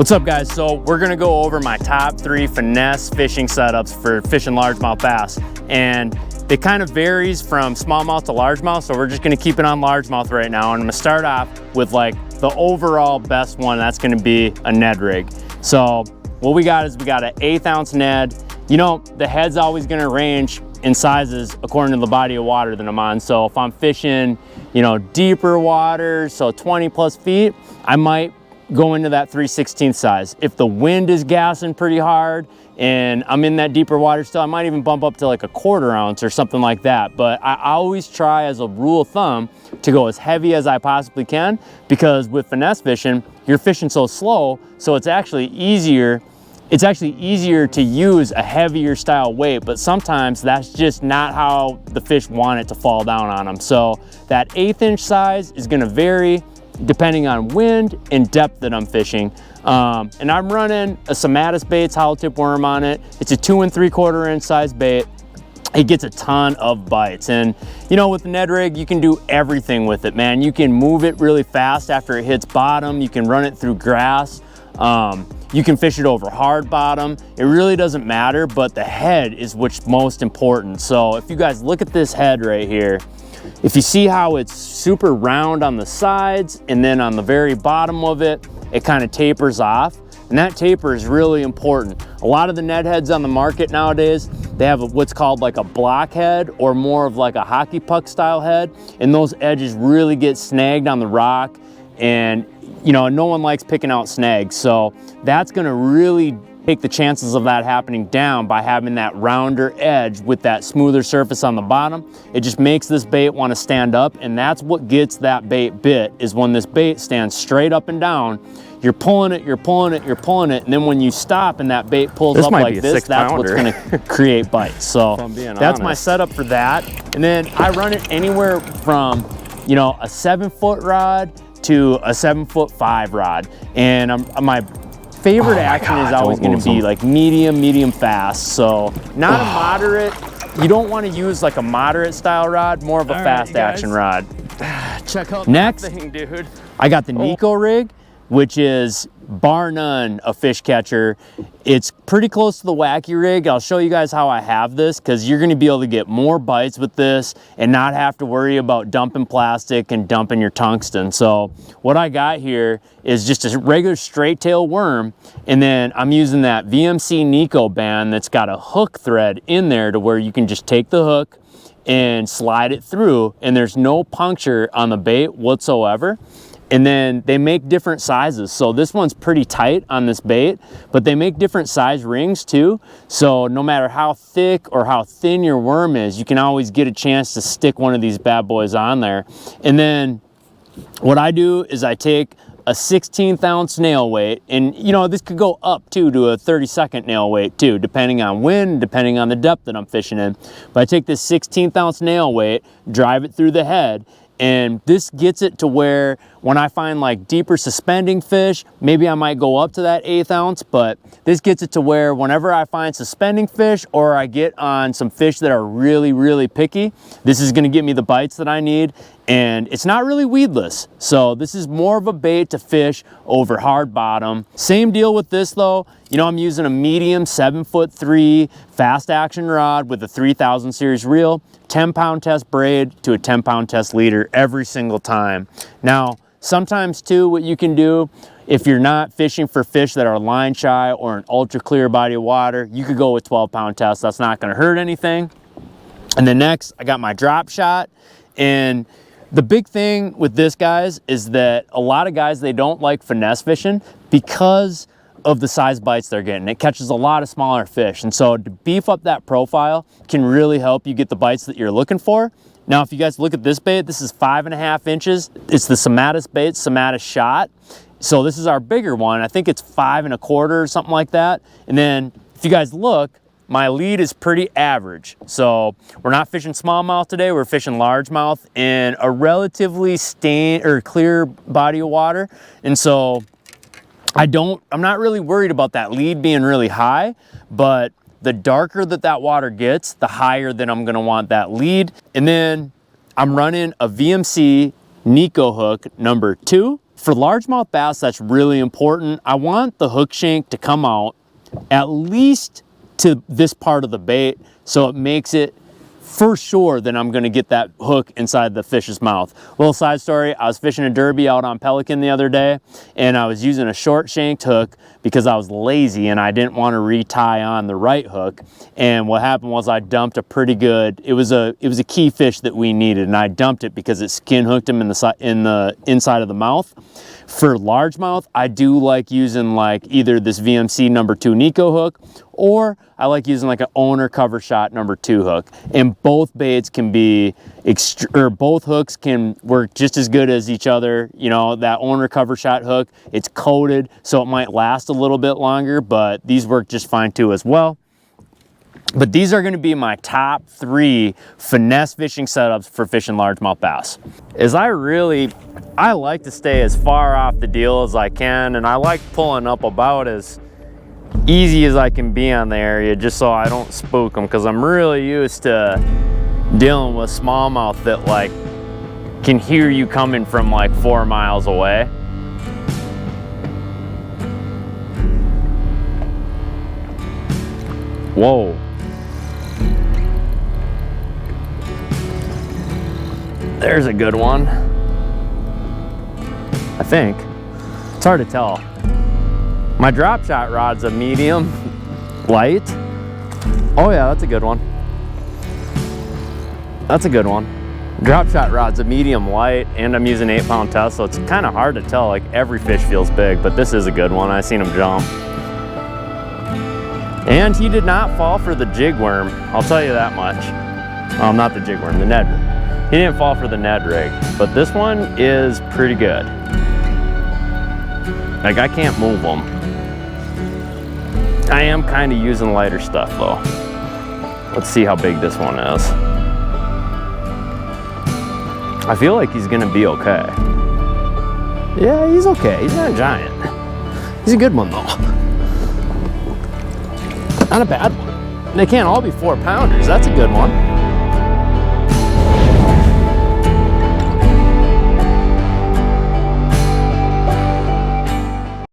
What's up, guys? So we're gonna go over my top 3 finesse fishing setups for fishing largemouth bass, and it kind of varies from smallmouth to largemouth, so we're just gonna keep it on largemouth right now. And I'm gonna start off with like the overall best one. That's gonna be a Ned rig. So what we got is we got an 1/8 ounce Ned. You know, the head's always gonna range in sizes according to the body of water that I'm on. So if I'm fishing, you know, deeper water, so 20 plus feet, I might go into that 3/16 size. If the wind is gassing pretty hard and I'm in that deeper water still, I might even bump up to like a 1/4 ounce or something like that. But I always try, as a rule of thumb, to go as heavy as I possibly can, because with finesse fishing, you're fishing so slow, so it's actually easier to use a heavier style weight, but sometimes that's just not how the fish want it to fall down on them. So that 1/8 inch size is gonna vary depending on wind and depth that I'm fishing. And I'm running a Smallmouth Baits hollow tip worm on it. It's a 2 3/4 inch size bait. It gets a ton of bites. And you know, with the Ned rig, you can do everything with it, man. You can move it really fast after it hits bottom. You can run it through grass. You can fish it over hard bottom. It really doesn't matter, but the head is what's most important. So if you guys look at this head right here, if you see how it's super round on the sides, and then on the very bottom of it, it kind of tapers off. And that taper is really important. A lot of the Ned heads on the market nowadays, they have what's called like a block head, or more of like a hockey puck style head. And those edges really get snagged on the rock, and you know, no one likes picking out snags. So that's gonna really take the chances of that happening down by having that rounder edge with that smoother surface on the bottom. It just makes this bait want to stand up, and that's what gets that bait bit, is when this bait stands straight up and down. You're pulling it, you're pulling it, you're pulling it, and then when you stop and that bait pulls up like this, that's what's gonna create bites. So that's my setup for that. And then I run it anywhere from, you know, a 7-foot rod to a 7'5" rod. And my favorite action is always going to be like medium fast. So not a moderate. You don't want to use like a moderate style rod, more of a fast action rod. Check out next that thing, dude. I got the Neko rig, which is bar none a fish catcher. It's pretty close to the wacky rig. I'll show you guys how I have this, because you're going to be able to get more bites with this and not have to worry about dumping plastic and dumping your tungsten. So what I got here is just a regular straight tail worm, and then I'm using that VMC Neko band that's got a hook thread in there to where you can just take the hook and slide it through, and there's no puncture on the bait whatsoever. And then they make different sizes. So this one's pretty tight on this bait, but they make different size rings too. So no matter how thick or how thin your worm is, you can always get a chance to stick one of these bad boys on there. And then what I do is I take a 1/16 ounce nail weight, and you know, this could go up too to a 32nd nail weight too, depending on wind, depending on the depth that I'm fishing in. But I take this 1/16 ounce nail weight, drive it through the head, and this gets it to where when I find like deeper suspending fish, maybe I might go up to that 1/8 ounce, but this gets it to where whenever I find suspending fish, or I get on some fish that are really picky, this is gonna get me the bites that I need. And it's not really weedless. So this is more of a bait to fish over hard bottom. Same deal with this though. You know, I'm using a medium 7'3" fast action rod with a 3000 series reel, 10-pound test braid to a 10-pound test leader every single time. Now, sometimes too, what you can do, if you're not fishing for fish that are line shy or an ultra clear body of water, you could go with 12-pound test. That's not gonna hurt anything. And then next, I got my drop shot. And the big thing with this, guys, is that a lot of guys, they don't like finesse fishing because of the size bites they're getting. It catches a lot of smaller fish. And so to beef up that profile can really help you get the bites that you're looking for. Now, if you guys look at this bait, this is 5.5 inches. It's the Smallmouth Baits Smallmouth Shot. So this is our bigger one. I think it's 5 1/4 or something like that. And then if you guys look, my lead is pretty average. So we're not fishing smallmouth today, we're fishing largemouth in a relatively clear body of water. And so I'm not really worried about that lead being really high, but the darker that water gets, the higher that I'm gonna want that lead. And then I'm running a VMC Neko hook number 2 for largemouth bass, that's really important. I want the hook shank to come out at least to this part of the bait, so it makes it for sure that I'm gonna get that hook inside the fish's mouth. Little side story, I was fishing a derby out on Pelican the other day, and I was using a short shanked hook because I was lazy and I didn't want to retie on the right hook. And what happened was I dumped a pretty good, it was a key fish that we needed, and I dumped it because it skin hooked him in the inside of the mouth. For largemouth, I do like using like either this VMC number 2 Neko hook, or I like using like an owner cover shot number 2 hook. And both baits can be, both hooks can work just as good as each other. You know, that owner cover shot hook, it's coated, so it might last a little bit longer, but these work just fine too as well. But these are gonna be my top 3 finesse fishing setups for fishing largemouth bass. I like to stay as far off the deal as I can, and I like pulling up about as easy as I can be on the area just so I don't spook them, because I'm really used to dealing with smallmouth that like can hear you coming from like 4 miles away. Whoa. There's a good one. I think. It's hard to tell. My drop shot rod's a medium light. Oh yeah, that's a good one. That's a good one. Drop shot rod's a medium light, and I'm using 8-pound test, so it's kind of hard to tell. Like every fish feels big, but this is a good one. I seen him jump. And he did not fall for the jig worm. I'll tell you that much. Not the jig worm, the Ned rig. He didn't fall for the Ned rig, but this one is pretty good. Like I can't move them. I am kind of using lighter stuff though. Let's see how big this one is. I feel like he's gonna be okay. Yeah, he's okay. He's not a giant. He's a good one though. Not a bad one. They can't all be 4-pounders. That's a good one.